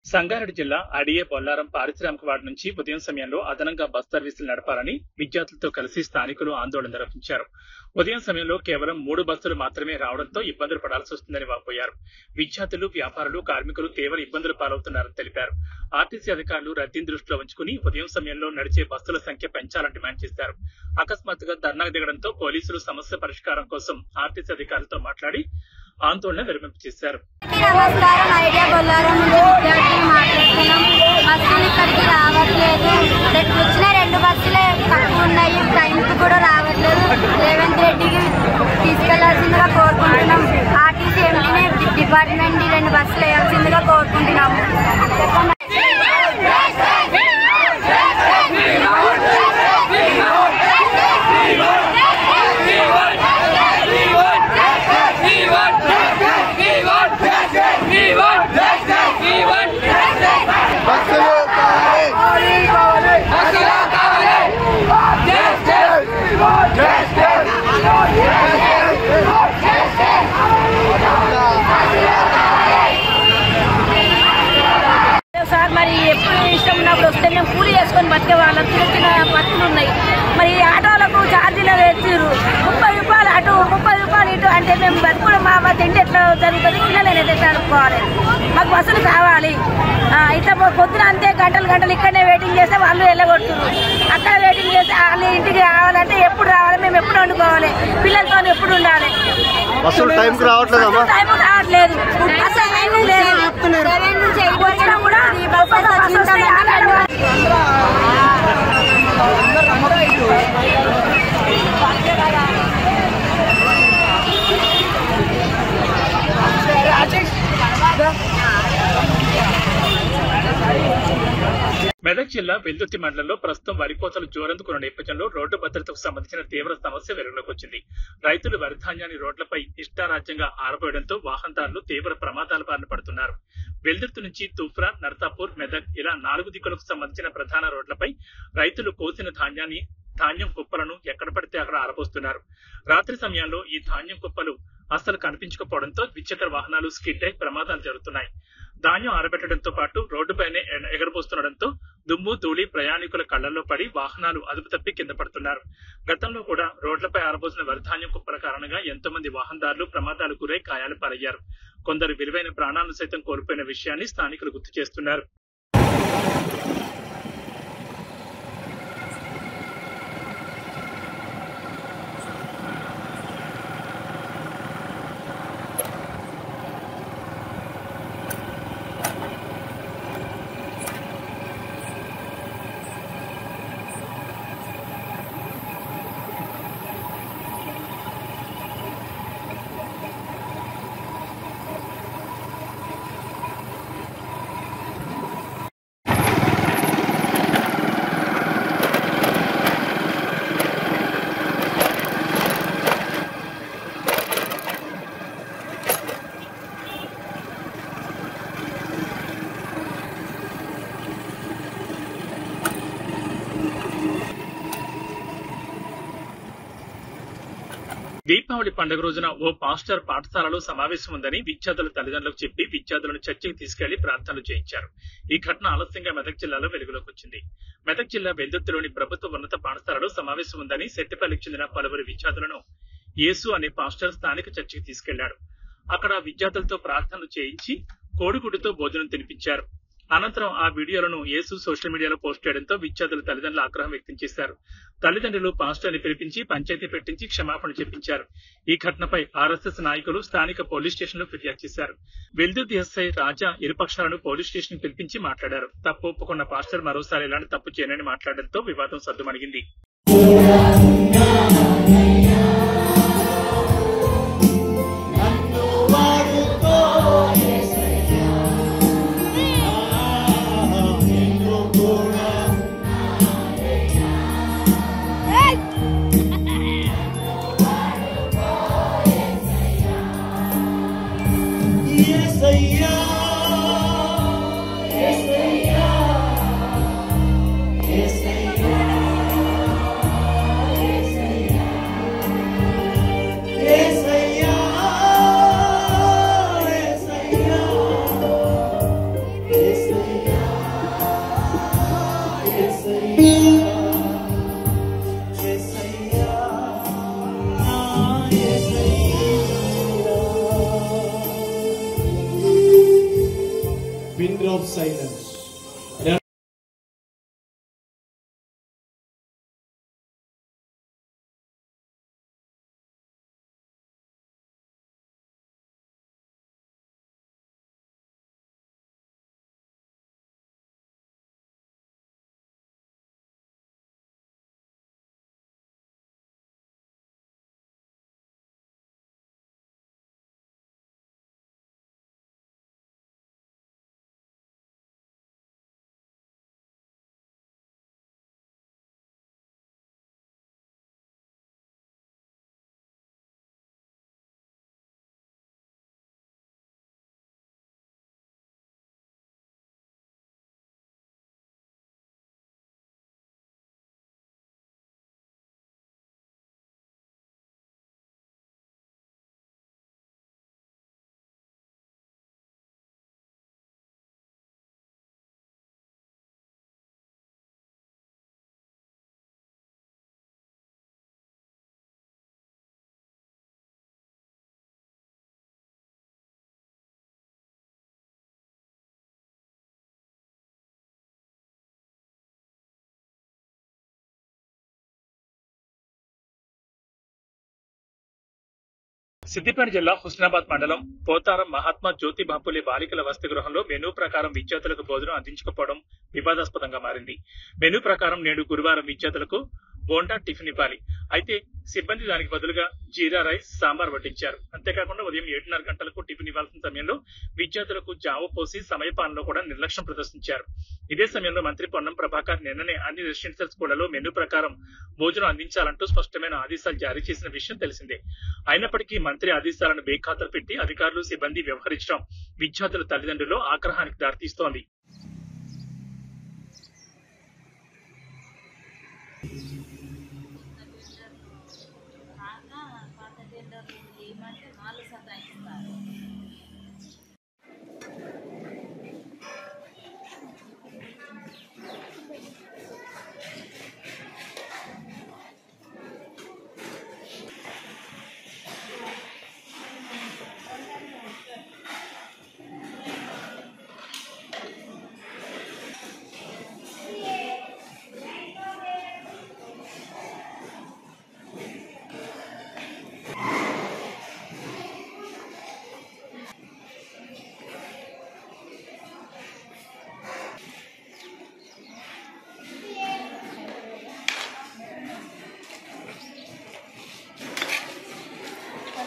సంగారెడ్డి జిల్లా అడియే బొల్లారం పారిశ్రామిక వార్డు నుంచి ఉదయం సమయంలో అదనంగా బస్ సర్వీసులు నడపాలని విద్యార్థులతో కలిసి స్థానికులు ఆందోళన నిర్వహించారు. ఉదయం సమయంలో కేవలం 3 బస్సులు మాత్రమే రావడంతో ఇబ్బందులు పడాల్సి వస్తుందని వాపోయారు. విద్యార్థులు, వ్యాపారులు, కార్మికులు తీవ్ర ఇబ్బందులు పాలవుతున్నారని తెలిపారు. ఆర్టీసీ అధికారులు రద్దీని దృష్టిలో ఉంచుకుని ఉదయం సమయంలో నడిచే బస్సుల సంఖ్య పెంచాలని డిమాండ్ చేశారు. అకస్మాత్తుగా ధర్నాకు దిగడంతో పోలీసులు సమస్య పరిష్కారం కోసం ఆర్టీసీ అధికారులతో మాట్లాడి ఆందోళన విరమింపు చేశారు. నమస్కారం, ఐడియా బొల్లారం నుంచి విద్యార్థులు మాట్లాడుతున్నాం. బస్సులు ఇక్కడికి రావట్లేదు. వచ్చిన 2 బస్సులే తక్కువ ఉన్నాయి. టైంకి కూడా రావట్లేదు. రేవంత్ రెడ్డికి తీసుకెళ్లాల్సిందిగా కోరుకుంటున్నాం. ఆర్టీసీ ఎంపీనే డిపార్ట్మెంట్ 2 బస్సులు వేయాల్సిందిగా కోరుకుంటున్నాము. సార్ మరి ఎప్పుడు ఇష్టం ఉన్నప్పుడు వస్తే మేము కూలి చేసుకొని బతికే వాళ్ళం. చిన్న చిన్న బతుకులు ఉన్నాయి. మరి ఆటోలకు ఛార్జీలు తెచ్చిర్రు. 30 రూపాయలు అటు 30 రూపాయలు ఇటు అంటే మేము బతుకుడు మా తిండి ఎట్లా జరుగుతుంది? పిల్లలు ఎట్లా అనుకోవాలి? మాకు బస్సులు కావాలి. ఇట్లా పొద్దున అంతే గంటలు ఇక్కడనే వెయిటింగ్ చేస్తే వాళ్ళు వెళ్ళగొడుతున్నారు. అక్కడ వెయిటింగ్ చేస్తే వాళ్ళు ఇంటికి రావాలంటే ఎప్పుడు రావాలి? మేము ఎప్పుడు వండుకోవాలి? పిల్లలతో ఎప్పుడు ఉండాలి? టైంకి రావట్లేదు. వచ్చినా కూడా మెదక్ జిల్లా వెల్దుర్తి మండలంలో ప్రస్తుతం వరి కోతలు జోరందుకున్న నేపథ్యంలో రోడ్డు భద్రతకు సంబంధించిన తీవ్ర సమస్య వెలుగులోకి వచ్చింది. రైతులు వరి ధాన్యాన్ని రోడ్లపై ఇష్టారాజ్యంగా ఆరబోయడంతో వాహనదారులు తీవ్ర ప్రమాదాల బారిన పడుతున్నారు. వెల్దుర్తి నుంచి తూప్రా, నర్తాపూర్, మెదక్ ఇలా 4 దిక్కులకు సంబంధించిన ప్రధాన రోడ్లపై రైతులు కోసిన ధాన్యం కుప్పలను ఎక్కడ పడితే అక్కడ ఆరబోస్తున్నారు. రాత్రి సమయంలో ఈ ధాన్యం కుప్పలు అస్సలు కనిపించకపోవడంతో ద్విచక్ర వాహనాలు స్కిడ్ అయి ప్రమాదాలు జరుగుతున్నాయి. ధాన్యం ఆరబెట్టడంతో పాటు రోడ్డుపైనే ఎగరబోస్తుండటంతో దుమ్ము, ధూళి ప్రయాణికుల కళ్లలో పడి వాహనాలు అదుపు తప్పి కింద పడుతున్నారు. గతంలో కూడా రోడ్లపై ఆరబోసిన వరిధాన్యం కుప్పల కారణంగా ఎంతో మంది వాహనదారులు ప్రమాదాలు గురై గాయాలు పాలయ్యారు. కొందరు విలువైన ప్రాణాలను సైతం కోల్పోయిన విషయాన్ని స్థానికులు గుర్తు చేస్తున్నారు. దీపావళి పండుగ రోజున ఓ పాస్టర్ పాఠశాలలో సమావేశం ఉందని విద్యార్థుల తల్లిదండ్రులకు చెప్పి విద్యార్థులను చర్చికి తీసుకెళ్లి ప్రార్థనలు చేయించారు. ఈ ఘటన ఆలస్యంగా మెదక్ జిల్లాలో వెలుగులోకి వచ్చింది. మెదక్ జిల్లా వెల్దుర్తిలోని ప్రభుత్వ ఉన్నత పాఠశాలలో సమావేశం ఉందని సెట్టిపల్లికి చెందిన పలువురు విద్యార్థులను యేసు అనే పాస్టర్ స్థానిక చర్చికి తీసుకెళ్లాడు. అక్కడ విద్యార్థులతో ప్రార్థనలు చేయించి కోడిగుడ్డుతో భోజనం తినిపించారు. అనంతరం ఆ వీడియోలను యేసు సోషల్ మీడియాలో పోస్ట్ చేయడంతో విద్యార్థుల తల్లిదండ్రులు ఆగ్రహం వ్యక్తం చేశారు. తల్లిదండ్రులు పాస్టర్ని పిలిపించి పంచాయతీ పెట్టించి క్షమాపణ చెప్పించారు. ఈ ఘటనపై ఆర్ఎస్ఎస్ నాయకులు స్థానిక పోలీస్ స్టేషన్ లో ఫిర్యాదు చేశారు. వెల్దుర్తి ఎస్ఐ రాజా ఇరుపక్షాలను పోలీస్ స్టేషన్ పిలిపించి మాట్లాడారు. తప్పు ఒప్పుకున్న పాస్టర్ మరోసారి ఇలాంటి తప్పు చేయనని మాట్లాడడంతో వివాదం సద్దుమణిగింది. pin drop silence. సిద్దిపేట జిల్లా హుస్నాబాద్ మండలం పోతారం మహాత్మా జ్యోతిబా ఫులే బాలికల వసతి గృహంలో మెనూ ప్రకారం విద్యార్థులకు భోజనం అందించకపోవడం వివాదాస్పదంగా మారింది. మెనూ ప్రకారం నేడు గురువారం విద్యార్థులకు బోండా టిఫిన్ ఇవ్వాలి. అయితే సిబ్బంది దానికి బదులుగా జీరా రైస్, సాంబార్ వడ్డించారు. అంతేకాకుండా ఉదయం 7:30 గంటలకు టిఫిన్ ఇవ్వాల్సిన సమయంలో విద్యార్థులకు జావ పోసి సమయపాలనలో కూడా నిర్లక్ష్యం ప్రదర్శించారు. ఇదే సమయంలో మంత్రి పొన్నం ప్రభాకర్ నిన్ననే అన్ని రెసిడెన్షియల్ స్కూళ్లలో మెనూ ప్రకారం భోజనం అందించాలంటూ స్పష్టమైన ఆదేశాలు జారీ చేసిన విషయం తెలిసిందే. అయినప్పటికీ మంత్రి ఆదేశాలను బేఖాతరు పెట్టి అధికారులు, సిబ్బంది వ్యవహరించడం విద్యార్థుల తల్లిదండ్రుల్లో ఆగ్రహానికి దారితీస్తోంది.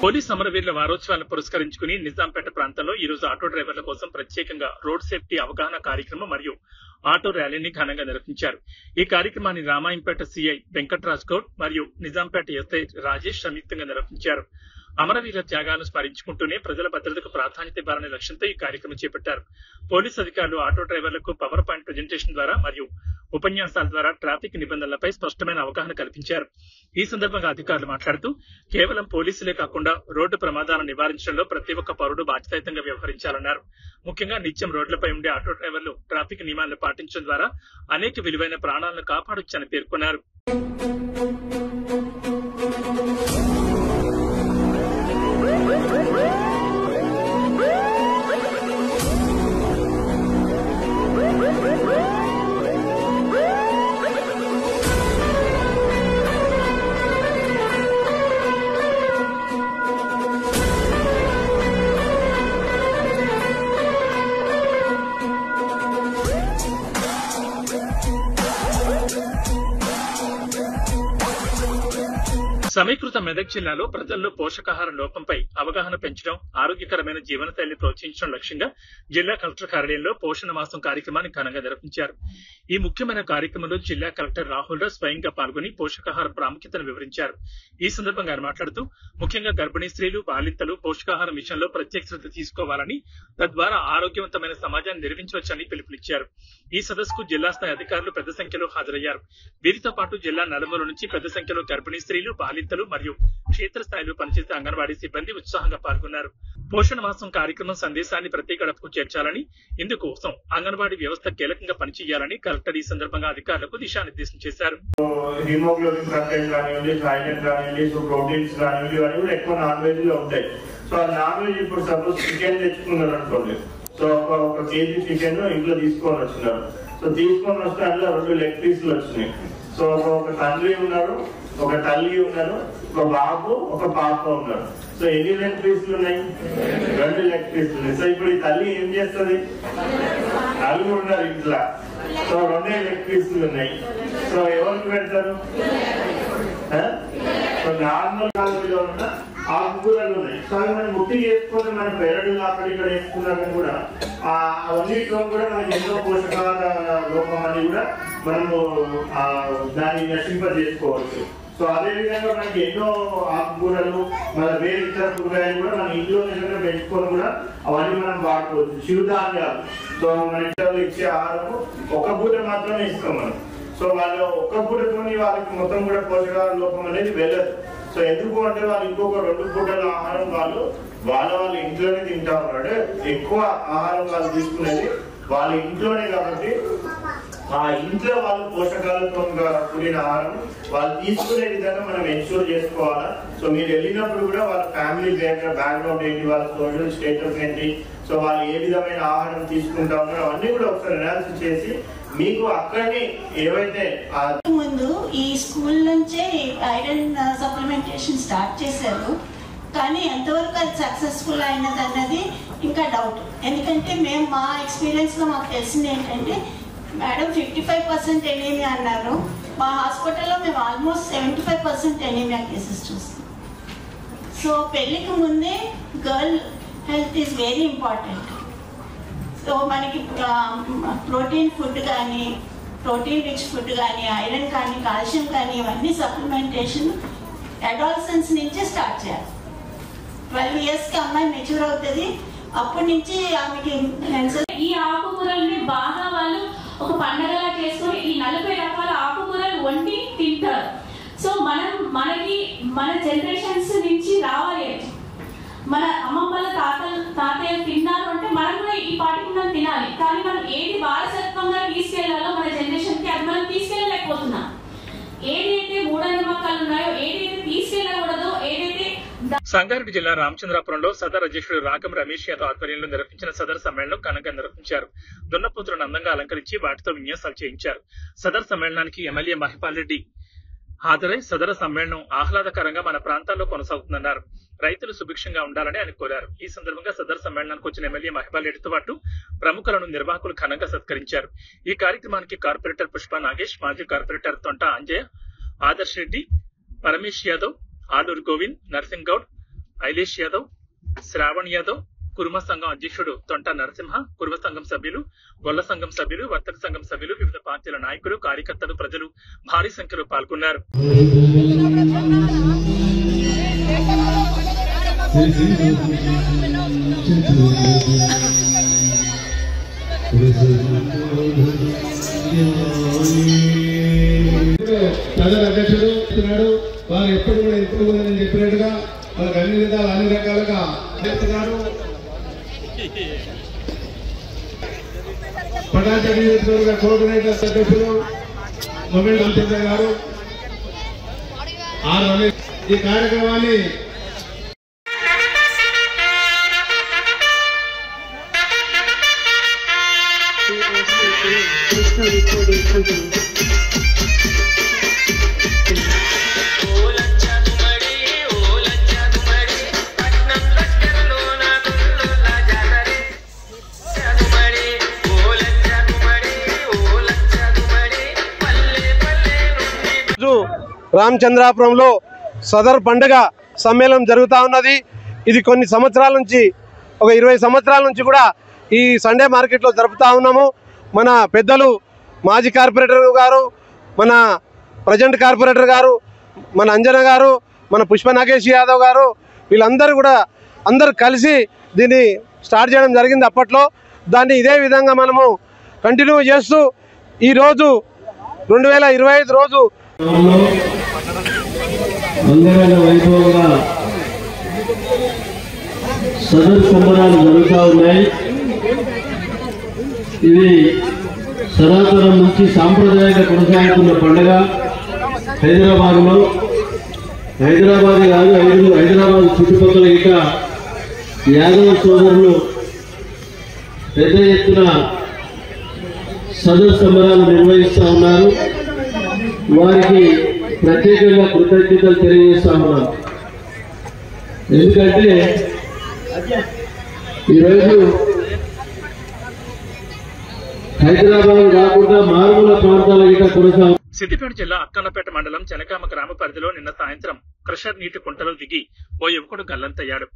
పోలీస్ అమరవీరుల వారోత్సవాలను పురస్కరించుకుని నిజాంపేట ప్రాంతంలో ఈ రోజు ఆటో డ్రైవర్ల కోసం ప్రత్యేకంగా రోడ్ సేఫ్టీ అవగాహన కార్యక్రమం మరియు ఆటో ర్యాలీని ఘనంగా నిర్వహించారు. ఈ కార్యక్రమాన్ని రామాయంపేట సిఐ వెంకట్రాజ్ గౌడ్ మరియు నిజాంపేట ఎస్ఐ రాజేష్ సంయుక్తంగా నిర్వహించారు. అమరవీరుల త్యాగాలను స్మరించుకుంటూనే ప్రజల భద్రతకు ప్రాధాన్యత ఇవ్వాలనే లక్ష్యంతో ఈ కార్యక్రమం చేపట్టారు. పోలీసు అధికారులు ఆటో డ్రైవర్లకు పవర్ పాయింట్ ప్రజెంటేషన్ ద్వారా మరియు ఉపన్యాసాల ద్వారా ట్రాఫిక్ నిబంధనలపై స్పష్టమైన అవగాహన కల్పించారు. ఈ సందర్భంగా అధికారులు మాట్లాడుతూ కేవలం పోలీసులే కాకుండా రోడ్డు ప్రమాదాలను నివారించడంలో ప్రతి ఒక్క పౌరుడు బాధ్యతాయుతంగా వ్యవహరించాలన్నారు. ముఖ్యంగా నిత్యం రోడ్లపై ఉండే ఆటో డ్రైవర్లు ట్రాఫిక్ నియమాలను పాటించడం ద్వారా అనేక విలువైన ప్రాణాలను కాపాడొచ్చని పేర్కొన్నారు. సమీకృత మెదక్ జిల్లాలో ప్రజల్లో పోషకాహార లోపంపై అవగాహన పెంచడం, ఆరోగ్యకరమైన జీవనశైలిని ప్రోత్సహించడం లక్ష్యంగా జిల్లా కలెక్టర్ కార్యాలయంలో పోషణ మాసం కార్యక్రమాన్ని ఘనంగా నిర్వహించారు. ఈ ముఖ్యమైన కార్యక్రమంలో జిల్లా కలెక్టర్ రాహుల్ రాజ్ స్వయంగా పాల్గొని పోషకాహార ప్రాముఖ్యతను వివరించారు. ఈ సందర్భంగా ఆయన మాట్లాడుతూ ముఖ్యంగా గర్భిణీ స్త్రీలు, బాలింతలు పోషకాహారం విషయంలో ప్రత్యేక శ్రద్ధ తీసుకోవాలని, తద్వారా ఆరోగ్యవంతమైన సమాజాన్ని నిర్మించవచ్చని పిలుపునిచ్చారు. ఈ సదస్సుకు జిల్లా స్థాయి అధికారులు పెద్ద సంఖ్యలో హాజరయ్యారు. వీరితో పాటు జిల్లా నలుమూల నుంచి పెద్ద సంఖ్యలో గర్భిణీ స్త్రీలు, బాలింతలు మరియు క్షేత్రస్థాయిలో పనిచేసే అంగన్వాడీ సిబ్బంది ఉత్సాహంగా పాల్గొన్నారు. పోషణ మాసం కార్యక్రమం సందేశాన్ని ప్రతి గడపకు చేర్చాలని, ఇందుకోసం అంగన్వాడీ వ్యవస్థ కీలకంగా పనిచేయాలని కలెక్టర్ ఈ సందర్భంగా అధికారులకు దిశానిర్దేశం చేశారు. హిమోగ్లోబిన్ కంటెంట్ కానివ్వండి, థైరాయిడ్ కానివ్వండి, ప్రోటీన్స్ కానివ్వండి, ఇవన్నీ కూడా ఎక్కువ నాన్ వెజ్ లో ఉంటాయి. సో ఆ నాన్ వెజ్ ఇప్పుడు సపోజ్ చికెన్ తెచ్చుకున్నారు అనుకోండి, సో ఒక కేజీ చికెన్ ఇంట్లో తీసుకొని వచ్చినారు. సో తీసుకొని వస్తే అందులో 2 లెగ్ పీసులు వచ్చినాయి. సో ఒక తండ్రి ఉన్నారు, ఒక తల్లి ఉన్నారు, ఒక బాబు ఒక పాప ఉన్నారు. సో ఎన్ని లెగ్ పీసులు ఉన్నాయి? 2 లెగ్ పీసులు ఉన్నాయి. సో ఇప్పుడు ఈ తల్లి ఏం చేస్తుంది? 4 ఉన్నారు ఇంట్లో. సో 2 లెగ్ పీసులు ఉన్నాయి. సో ఎవరికి పెడతారు? సో నార్మల్ కాలంలో ఉన్న ఆకుకూరలు ఉన్నాయి. సో అవి మనం ముట్టి చేసుకొని మన పెరడు అక్కడ ఇక్కడ వేసుకున్నాక కూడా అవన్నిటిలో కూడా మనకి ఎన్నో పోషకాల లోపం అని కూడా మనము దాన్ని నశింపజేసుకోవచ్చు. సో అదే విధంగా మనకి ఎన్నో ఆకుకూరలు మన వేరే ఇతర కూరగాయలు కూడా మన ఇంట్లో నిజంగా పెంచుకొని కూడా అవన్నీ మనం వాడుకోవచ్చు. చిరుధాన్యాలు, సో మన ఇంట్లో ఇచ్చే ఆహారము ఒక పూట మాత్రమే ఇస్తాం మనం. సో వాళ్ళు ఒక్క పూటతోని వాళ్ళకి మొత్తం కూడా పోషకాల లోపం అనేది వెళ్ళదు. సో ఎందుకు అంటే వాళ్ళు ఇంకొక 2 పూటల ఆహారం వాళ్ళ ఇంట్లోనే తింటా ఉన్నాడు. ఎక్కువ ఆహారం వాళ్ళు తీసుకునేది వాళ్ళ ఇంట్లోనే కాబట్టి ఆ ఇంట్లో వాళ్ళు పోషకాలతో కూడిన ఆహారం వాళ్ళు తీసుకునే విధంగా మనం ఎన్షూర్ చేసుకోవాలా. సో మీరు వెళ్ళినప్పుడు కూడా వాళ్ళ ఫ్యామిలీ బ్యాక్గ్రౌండ్ ఏంటి, వాళ్ళ సోషల్ స్టేటస్ ఏంటి, సో వాళ్ళు ఏ విధమైన ఆహారం తీసుకుంటా ఉన్నారో అవన్నీ కూడా ఒకసారి అనాలిసిస్ చేసి మీకు అక్కడిని ఏవైతే ముందు ఈ స్కూల్ నుంచే ఐరన్ సప్లిమెంటేషన్ స్టార్ట్ చేశారు. కానీ ఎంతవరకు అది సక్సెస్ఫుల్ అయినది అన్నది ఇంకా డౌట్. ఎందుకంటే మేము మా ఎక్స్పీరియన్స్లో మాకు తెలిసింది ఏంటంటే మేడం 55% ఎనీమియా అన్నారు. మా హాస్పిటల్లో మేము ఆల్మోస్ట్ 75% ఎనీమియా కేసెస్ చూస్తాం. సో పెళ్ళికి ముందే girl health is very important. So మనకి ప్రోటీన్ ఫుడ్ కానీ, ప్రోటీన్ రిచ్ ఫుడ్ కానీ, ఐరన్ కానీ, కాల్షియం కానీ ఇవన్నీ సప్లిమెంటేషన్ అడాలసెన్స్ నుంచే స్టార్ట్ చేయాలి. 12 yearsకి అమ్మాయి మెచ్యూర్ అవుతుంది. అప్పటి నుంచి ఆమెకి ఈ ఆకుకూరల్ని బాగా వాళ్ళు ఒక పండగలా చేసుకొని ఈ 40 రకాల ఆకుకూరలు వండి తింటారు. సో మనకి మన జనరేషన్స్ నుంచి రావాలి. మన అమ్మమ్మల తాతయ్యలు తిన్నారు అంటే మనం కూడా ఈ పాటికి మనం తినాలి. కానీ మనం ఏది వారసత్వంగా తీసుకెళ్లాలో మన జనరేషన్ కి అది మనం తీసుకెళ్ళలేకపోతున్నాం. ఏదైతే మూఢనమ్మకాలు ఉన్నాయో, ఏదైతే తీసుకెళ్లకూడదో, ఏదైతే సంగారెడ్డి జిల్లా రామచంద్రాపురంలో సదర్ అధ్యక్షుడు రాగం రమేష్ యాదవ్ ఆధ్వర్యంలో నిర్వహించిన సదర్ సమ్మేళనం ఘనంగా నిర్వహించారు. దున్నపోతులను అందంగా అలంకరించి వాటితో విన్యాసాలు చేయించారు. సదర్ సమ్మేళనానికి ఎమ్మెల్యే మహిపాల్ రెడ్డి హాజరై సదర్ సమ్మేళనం ఆహ్లాదకరంగా మన ప్రాంతాల్లో కొనసాగుతుందన్నారు. రైతులు సుభిక్షంగా ఉండాలని ఆయన కోరారు. ఈ సందర్భంగా సదర్ సమ్మేళనానికి వచ్చిన ఎమ్మెల్యే మహిపాల్ రెడ్డితో పాటు ప్రముఖులను నిర్వాహకులు ఘనంగా సత్కరించారు. ఈ కార్యక్రమానికి కార్పొరేటర్ పుష్ప నాగేష్, మాజీ కార్పొరేటర్ తొంట అంజయ్య, ఆదర్శ్ రెడ్డి, పరమేష్ యాదవ్, ఆలూరు గోవింద్, నరసింగ్ గౌడ్, ఐలేష్ యాదవ్, శ్రావణ్ యాదవ్, కుర్మ సంఘం అధ్యక్షుడు తొంట నరసింహ, కుర్మ సంఘం సభ్యులు, గొల్ల సంఘం సభ్యులు, వర్తక సంఘం సభ్యులు, వివిధ పార్టీల నాయకులు, కార్యకర్తలు, ప్రజలు భారీ సంఖ్యలో పాల్గొన్నారు. అధ్యక్షుడు వారు ఎప్పుడు కూడా ఎప్పుడు కూడా నేను చెప్పినట్టుగా వాళ్ళకి అన్ని రకాలుగా చేస్తున్నారు. పటాచారి కోఆర్డినేటర్ అధ్యక్షులు మొబైల్ రామచంద్ర గారు, ఆర్ రమేష్ ఈ కార్యక్రమాన్ని రామచంద్రాపురంలో సదర్ పండుగ సమ్మేళనం జరుగుతూ ఉన్నది. ఇది కొన్ని సంవత్సరాల నుంచి, ఒక 20 సంవత్సరాల నుంచి కూడా ఈ సండే మార్కెట్లో జరుపుతూ ఉన్నాము. మన పెద్దలు మాజీ కార్పొరేటర్ గారు, మన ప్రజెంట్ కార్పొరేటర్ గారు, మన అంజన గారు, మన పుష్ప నాగేష్ యాదవ్ గారు, వీళ్ళందరూ కూడా అందరూ కలిసి దీన్ని స్టార్ట్ చేయడం జరిగింది అప్పట్లో. దాన్ని ఇదే విధంగా మనము కంటిన్యూ చేస్తూ ఈరోజు 2025 రోజు అంగరంగ వైభవంగా సదర్ సంబరాలు జరుగుతూ ఉన్నాయి. ఇది సనాతనం నుంచి సాంప్రదాయంగా కొనసాగుతున్న పండుగ. హైదరాబాద్లో, హైదరాబాద్ కాదు, హైదరాబాద్ చుట్టుపక్కల ఇంకా యాదవ సోదరులు పెద్ద ఎత్తున సదరు సంబరాలు నిర్వహిస్తూ ఉన్నారు. వారికి ప్రత్యేకంగా కృతజ్ఞతలు తెలియజేస్తా ఉన్నాను. ఎందుకంటే ఈరోజు హైదరాబాద్ కాకుండా మారుమూల ప్రాంతాల గిట్ట కొనసాగు. సిద్దిపేట జిల్లా అక్కన్నపేట మండలం జనగామ గ్రామ పరిధిలో నిన్న సాయంత్రం క్రషర్ నీటి కుంటలో దిగి ఓ యువకుడు గల్లంతయ్యాడు.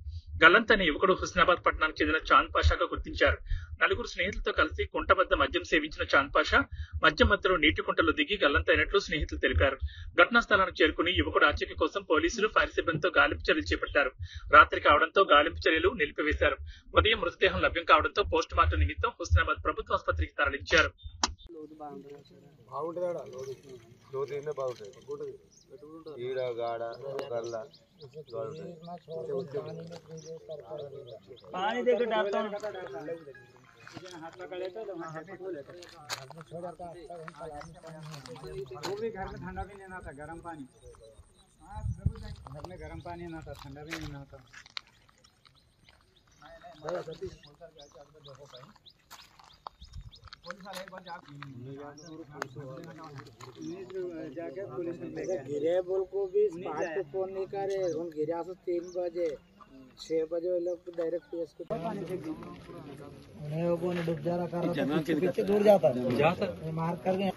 గల్లంతైన యువకుడు హుస్నాబాద్ పట్టణానికి చెందిన చాంద్ పాషాగా గుర్తించారు. నలుగురు స్నేహితులతో కలిసి కుంట వద్ద మద్యం సేవించిన చాంద్ పాషా మద్యం మధ్యలో నీటి కుంటలో దిగి గల్లంతైనట్లు స్నేహితులు తెలిపారు. ఘటనా స్థలానికి చేరుకుని యువకుడు ఆచూకీ కోసం పోలీసులు ఫైర్ సిబ్బందితో గాలింపు చర్యలు చేపట్టారు. రాత్రి కావడంతో గాలింపు చర్యలు నిలిపివేశారు. ఉదయం మృతదేహం లభ్యం కావడంతో పోస్ట్ మార్టం నిమిత్తం హుస్నాబాద్ ప్రభుత్వ ఆసుపత్రికి తరలించారు. ठंडा भी नहीं आता, गर्म पानी घर में गर्म पानी ना था, ठंडा भी नहीं आता। गिरे बोल को भी पे फोन नहीं करे, हम गिरा से 3 बजे 6 बजे वो लोग डायरेक्ट पेश को उन्हें वो ने डूब जा रहा कर रहा था, पीछे दूर जाता मार कर गए।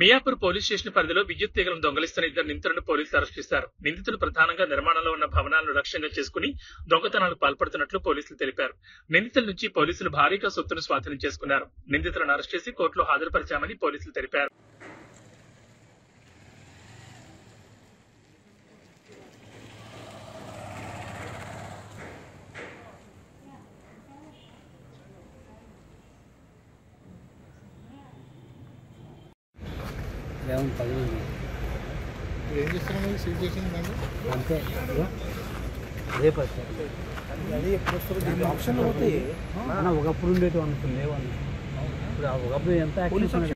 మియాపూర్ పోలీస్ స్టేషన్ పరిధిలో విద్యుత్ తీగలను దొంగలిస్తున్న 2 నిందితులను పోలీసులు అరెస్ట్ చేశారు. నిందితులు ప్రధానంగా నిర్మాణంలో ఉన్న భవనాలను లక్ష్యంగా చేసుకుని దొంగతనాలకు పాల్పడుతున్నట్లు పోలీసులు తెలిపారు. నిందితుల నుంచి పోలీసులు భారీగా సొత్తును స్వాధీనం చేసుకున్నారు. నిందితులను అరెస్ట్ చేసి కోర్టులో హాజరుపరిచామని పోలీసులు తెలిపారు. ఏం చేస్తున్నాం సీట్ చేసింది అంతే రేపు అది ఎప్పుడు వస్తుంది ఆప్షన్ అవుతాయి అన్న ఒకప్పుడు ఉండేవి అనుకుని లేవన్న ఇప్పుడు ఒకప్పుడు ఎంత action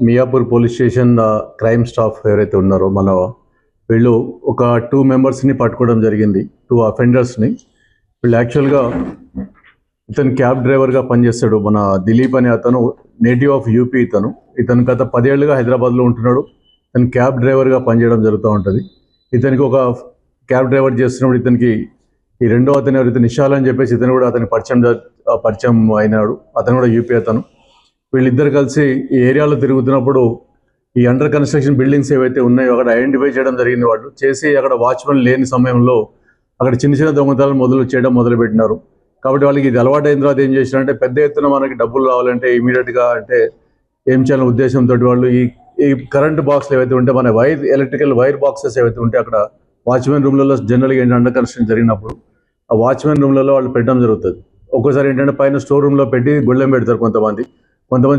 Miyapur police station crime staff ఎవరైతే ఉన్నారో మన వీళ్ళు ఒక 2 మెంబర్స్ని పట్టుకోవడం జరిగింది, 2 అఫెండర్స్ని. వీళ్ళు యాక్చువల్గా ఇతను క్యాబ్ డ్రైవర్గా పనిచేస్తాడు. మన దిలీప్ అనే అతను నేటివ్ ఆఫ్ యూపీ. ఇతను గత 10 ఏళ్ళుగా హైదరాబాద్లో ఉంటున్నాడు. ఇతను క్యాబ్ డ్రైవర్గా పనిచేయడం జరుగుతూ ఉంటుంది. ఇతనికి ఒక క్యాబ్ డ్రైవర్ చేస్తున్నప్పుడు ఇతనికి ఈ రెండో అతను ఎవరైతే నిషాల్ అని చెప్పేసి ఇతను కూడా అతని పరిచయం అయినాడు. అతను కూడా యూపీ అతను. వీళ్ళిద్దరు కలిసి ఈ ఏరియాలో తిరుగుతున్నప్పుడు ఈ అండర్ కన్స్ట్రక్షన్ బిల్డింగ్స్ ఏవైతే ఉన్నాయో అక్కడ ఐడెంటిఫై చేయడం జరిగింది. వాళ్ళు చేసి అక్కడ వాచ్మెన్ లేని సమయంలో అక్కడ చిన్న చిన్న దొంగతనాలు మొదలుపెట్టినారు. కాబట్టి వాళ్ళకి ఇది అలవాటు అయిన తర్వాత ఏం చేసినారంటే పెద్ద ఎత్తున మనకి డబ్బులు రావాలంటే ఇమీడియట్గా అంటే ఏం చేయాలనే ఉద్దేశంతో వాళ్ళు ఈ కరెంట్ బాక్స్లు ఏవైతే ఉంటే మన ఎలక్ట్రికల్ వైర్ బాక్సెస్ ఏవైతే ఉంటే అక్కడ వాచ్మెన్ రూమ్లలో జనరల్గా ఏంటంటే అండర్ కన్స్ట్రక్షన్ జరిగినప్పుడు ఆ వాచ్మెన్ రూమ్లలో వాళ్ళు పెట్టడం జరుగుతుంది. ఒక్కోసారి ఏంటంటే పైన స్టోర్ రూమ్లో పెట్టి గొళ్ళెం పెడతారు. కొంతమంది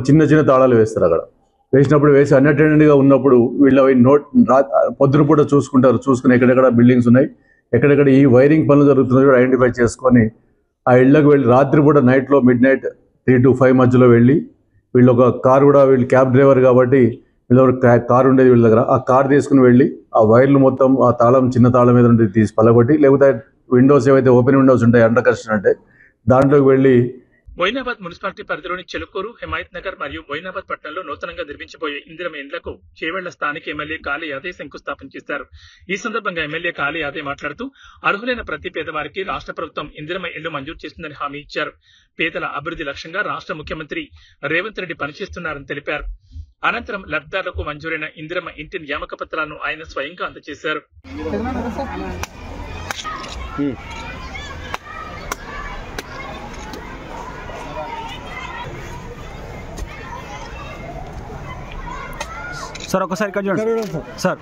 చిన్న చిన్న తాళాలు వేస్తారు. అక్కడ వేసి అన్అటెండెడ్గా ఉన్నప్పుడు వీళ్ళు అవి పొద్దున పూట చూసుకుని ఎక్కడెక్కడ బిల్డింగ్స్ ఉన్నాయి, ఎక్కడెక్కడ ఈ వైరింగ్ పనులు జరుగుతున్నాయో ఐడెంటిఫై చేసుకొని ఆ ఇళ్లకు వెళ్ళి రాత్రిపూట నైట్లో మిడ్-నైట్ 3 to 5 మధ్యలో వెళ్ళి వీళ్ళు ఒక కారు కూడా వీళ్ళు క్యాబ్ డ్రైవర్ కాబట్టి వీళ్ళ కారు ఉండేది వీళ్ళ దగ్గర. ఆ కారు తీసుకుని వెళ్ళి ఆ వైర్లు మొత్తం ఆ తాళం చిన్న తాళం మీద ఉండి తీసి పలగొట్టి లేకపోతే విండోస్ ఏవైతే ఓపెన్ విండోస్ ఉంటాయి అండర్ కన్స్ట్రక్షన్ అంటే దాంట్లోకి వెళ్ళి మొయినాబాద్ మున్సిపాలిటీ పరిధిలోని చెలుకూరు, హిమాయత్ నగర్ మరియు మొయినాబాద్ పట్టణంలో నూతనంగా నిర్మించబోయే ఇందిరమ ఇండ్లకు చేవెళ్ల స్థానిక ఎమ్మెల్యే కాళీ యాదవ్ శంకుస్థాపన చేశారు. ఈ సందర్భంగా ఎమ్మెల్యే కాళీ యాదవ్ మాట్లాడుతూ అర్హులైన ప్రతి పేదవారికి రాష్ట్ర ప్రభుత్వం ఇందిరమ ఇళ్లు మంజూరు చేస్తుందని హామీ ఇచ్చారు. పేదల అభివృద్ధి లక్ష్యంగా రాష్ట్ర ముఖ్యమంత్రి రేవంత్ రెడ్డి పనిచేస్తున్నారని తెలిపారు. అనంతరం లబ్ధిదారులకు మంజూరైన ఇందిరమ ఇంటి నియామక పత్రాలను ఆయన స్వయంగా అందజేశారు. సార్ ఒకసారి ఇక్కడ చూడండి సార్.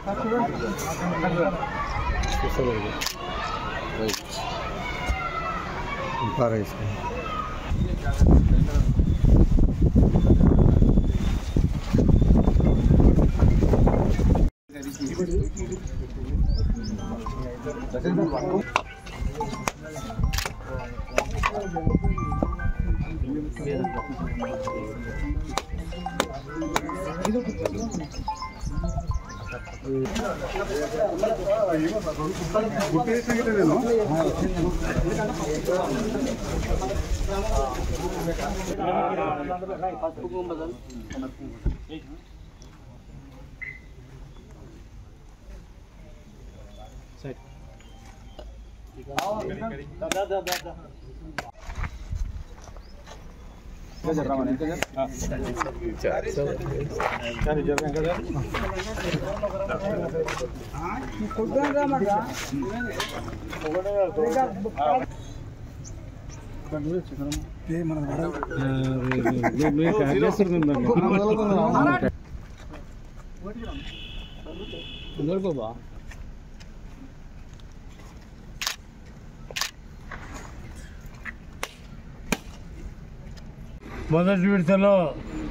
మొదటి విడతలో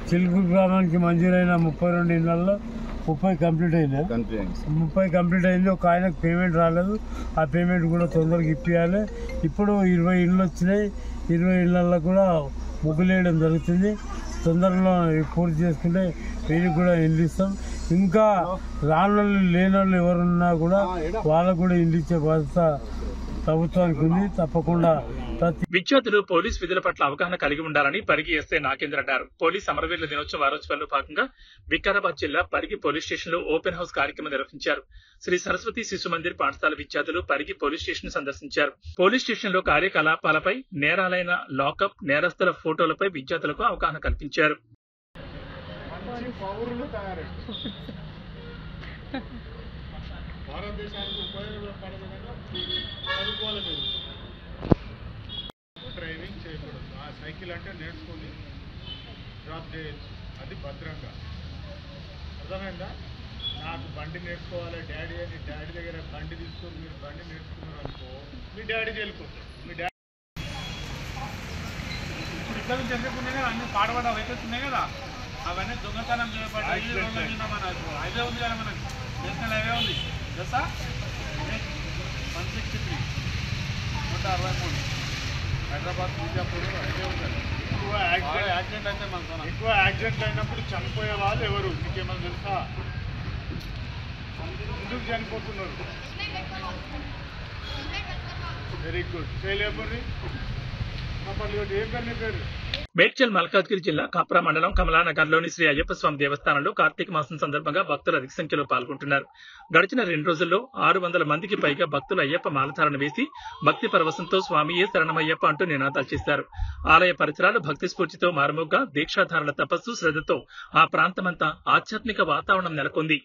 చిలుకు గ్రామానికి మంజూరైన 32 ఇళ్లలో 30 కంప్లీట్ అయింది. 30 కంప్లీట్ అయింది. ఒక ఆయనకు పేమెంట్ రాలేదు. ఆ పేమెంట్ కూడా తొందరగా ఇప్పించాలి. ఇప్పుడు 20 ఇళ్ళు వచ్చినాయి. 20 ఇళ్లలో కూడా ముగ్గులేయడం జరుగుతుంది. తొందరలో పూర్తి చేసుకుంటే వీరికి కూడా ఇల్లు ఇస్తాం. ఇంకా రాళ్ళు లేని వాళ్ళు ఎవరున్నా కూడా వాళ్ళకు కూడా ఇల్లు ఇచ్చే బాధ్యత ప్రభుత్వానికి ఉంది. తప్పకుండా విద్యార్థులు పోలీస్ విధుల పట్ల అవగాహన కలిగి ఉండాలని పరిగి ఎస్ఐ నాగేంద్ర అన్నారు. పోలీస్ అమరవీరుల దినోత్సవ వారోత్సవాల్లో భాగంగా వికారాబాద్ జిల్లా పరిగి పోలీస్ స్టేషన్ లో ఓపెన్ హౌస్ కార్యక్రమం నిర్వహించారు. శ్రీ సరస్వతి శిశు మందిర్ పాఠశాల విద్యార్థులు పరిగి పోలీస్ స్టేషన్ సందర్శించారు. పోలీస్ స్టేషన్ లో కార్యకలాపాలపై, నేరాలైన లాకప్, నేరస్తుల ఫోటోలపై విద్యార్థులకు అవగాహన కల్పించారు. డ్రైవింగ్ చేయకూడదు. ఆ సైకిల్ అంటే నేర్చుకుని డ్రాప్ చేయొచ్చు, అది భద్రంగా. అర్థమైందా? నాకు బండి నేర్చుకోవాలి డాడీ అని డాడీ దగ్గర బండి తీసుకొని మీరు బండి నేర్చుకున్నారు అనుకో, మీ డాడీ వెళ్ళిపోతారు. మీ డాడీ ఇక్కడ నుంచి ఎందుకు ఉన్నాయి కదా, అన్ని పాడబడ్డ వెహికల్స్ ఉన్నాయి కదా, అవన్నీ దొంగతనం చేయబడ్డాయి. మన హైవే ఉంది కదా, మనకి నేషనల్ హైవే ఉంది తెలుసా, 163 163 హైదరాబాద్ బీజాపూర్ హైవే ఉంటుంది. ఎక్కువ యాక్సిడెంట్ అయితే మనకు ఎక్కువ యాక్సిడెంట్ అయినప్పుడు చనిపోయే వాళ్ళు ఎవరు మీకేమన్నా తెలుసా? ఎందుకు చనిపోతున్నారు? Very good. చేయలేకపోయి ఏం పేరు నీ పేరు? మేడ్చల్ మల్కాజ్గిరి జిల్లా కాప్రా మండలం కమలానగర్ లోని శ్రీ అయ్యప్ప స్వామి దేవస్థానంలో కార్తీక మాసం సందర్భంగా భక్తులు అధిక సంఖ్యలో పాల్గొంటున్నారు. గడిచిన 2 రోజుల్లో 600 మందికి పైగా భక్తులు అయ్యప్ప మాలధారణ వేసి భక్తి పరవశంతో స్వామియే శరణమయ్యప్ప అంటూ నినాదాలు చేశారు. ఆలయ పరిసరాలు భక్తి స్ఫూర్తితో మారుమోగ్గా దీక్షాధారుల తపస్సు శ్రద్ధతో ఆ ప్రాంతమంతా ఆధ్యాత్మిక వాతావరణం నెలకొంది.